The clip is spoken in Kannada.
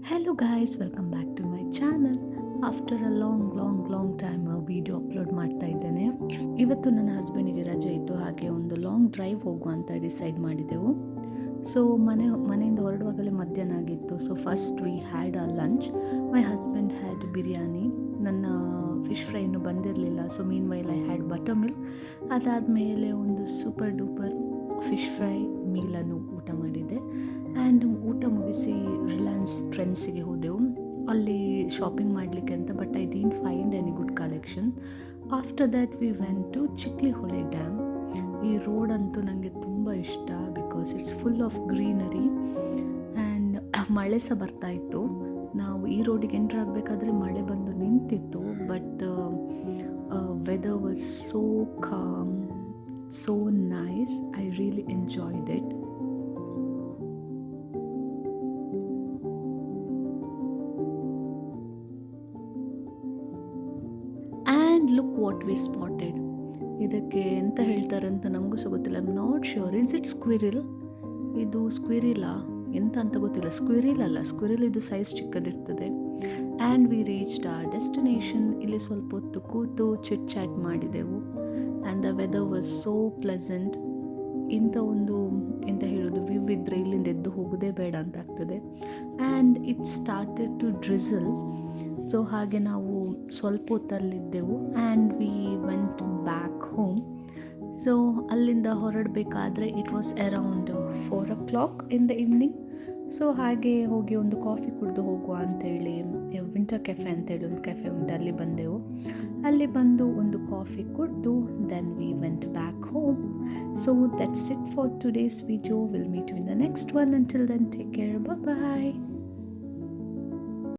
Hello guys, welcome back to my channel. After a long time video upload ಮಾಡ್ತಾ ಇದ್ದೇನೆ. ಇವತ್ತು ನನ್ನ ಹಸ್ಬೆಂಡಿಗೆ ರಜೆ ಇತ್ತು, ಹಾಗೆ ಒಂದು ಲಾಂಗ್ ಡ್ರೈವ್ ಹೋಗುವ ಅಂತ ಡಿಸೈಡ್ ಮಾಡಿದೆವು. ಸೊ ಮನೆಯಿಂದ ಹೊರಡುವಾಗಲೇ ಮಧ್ಯಾಹ್ನ ಆಗಿತ್ತು. So first we had a lunch. My husband had biryani. ನನ್ನ ಫಿಶ್ ಫ್ರೈ ಇನ್ನೂ ಬಂದಿರಲಿಲ್ಲ. So mean while I had butter milk. ಅದಾದಮೇಲೆ ಒಂದು ಸೂಪರ್ ಡೂಪರ್ ಫಿಶ್ ಫ್ರೈ ಮೀಲನ್ನು ಊಟ ಮಾಡಿದ್ದೆ. ಆ್ಯಂಡ್ ಊಟ ಮುಗಿಸಿ ರಿಲಯನ್ಸ್ ಟ್ರೆಂಡ್ಸಿಗೆ ಹೋದೆವು, ಅಲ್ಲಿ ಶಾಪಿಂಗ್ ಮಾಡಲಿಕ್ಕೆ ಅಂತ. But I didn't find any good collection. After that we went to Chiklihole dam. ಈ ರೋಡ್ ಅಂತೂ ನನಗೆ ತುಂಬ ಇಷ್ಟ, because it's full of greenery and ಮಳೆ ಸಹ ಬರ್ತಾಯಿತ್ತು. ನಾವು ಈ ರೋಡಿಗೆ ಎಂಟ್ರ್ ಆಗಬೇಕಾದ್ರೆ ಮಳೆ ಬಂದು ನಿಂತಿತ್ತು. But weather was so calm, so nice. I really enjoyed it. And look what we spotted. ಇದಕ್ಕೆ ಎಂತ ಹೇಳ್ತಾರೆ ಅಂತ ನಮಗೂ ಸಹ ಗೊತ್ತಿಲ್ಲ. I am not sure. Is it squirrel? ಇದು ಸ್ಕ್ವಿರಿಲಾ ಎಂತ ಅಂತ ಗೊತ್ತಿಲ್ಲ. ಸ್ಕ್ವಿರಿಲ್ ಅಲ್ಲ, ಸ್ಕ್ವಿರಿಲ್ ಇದು ಸೈಜ್ ಚಿಕ್ಕದಿರ್ತದೆ. ಆ್ಯಂಡ್ ವಿ ರೀಚ್ಡ್ ಆ ಡೆಸ್ಟಿನೇಷನ್. ಇಲ್ಲಿ ಸ್ವಲ್ಪ ಹೊತ್ತು ಕೂತು ಚಿಟ್ ಚಾಟ್ ಮಾಡಿದೆವು. And the weather was so pleasant. ಇಂಥ ಒಂದು ಎಂತ ಹೇಳೋದು, ವ್ಯೂ ಇದ್ದರೆ ಇಲ್ಲಿಂದ ಎದ್ದು ಹೋಗೋದೇ ಬೇಡ ಅಂತ ಆಗ್ತದೆ. And it started to drizzle. So ಹಾಗೆ ನಾವು ಸ್ವಲ್ಪ ಹೊತ್ತಲ್ಲಿದ್ದೆವು. And we went back home. So ಅಲ್ಲಿಂದ ಹೊರಡಬೇಕಾದ್ರೆ it was around 4 o'clock in the evening. So ಹಾಗೆ ಹೋಗಿ ಒಂದು ಕಾಫಿ ಕುಡಿದು ಹೋಗುವ ಅಂತೇಳಿ ವಿಂಟರ್ ಕೆಫೆ ಅಂತೇಳಿ ಒಂದು ಕೆಫೆ ಉಂಟು, ಅಲ್ಲಿ ಬಂದೆವು. ಅಲ್ಲಿ ಬಂದು ಒಂದು ಕಾಫಿ ಕುಡಿದು then we went back home. So that's it for today's video. Will meet you in the next one. Until then take care. Bye.